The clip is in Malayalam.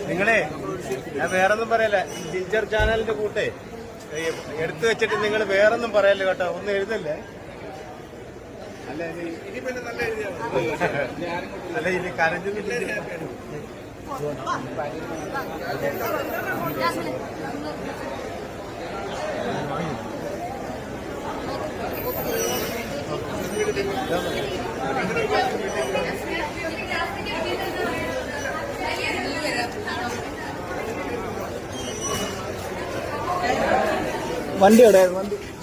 നിങ്ങളെ ഞാൻ വേറൊന്നും പറയല്ല. ജിഞ്ചർ ചാനലിന്റെ കൂട്ടെ എടുത്തു വെച്ചിട്ട് നിങ്ങൾ വേറൊന്നും പറയല്ലേ കേട്ടോ. ഒന്നും എഴുതല്ലേ. അല്ല ഇനി കരഞ്ഞു വണ്ടി എവിടെയായിരുന്നു? വണ്ടി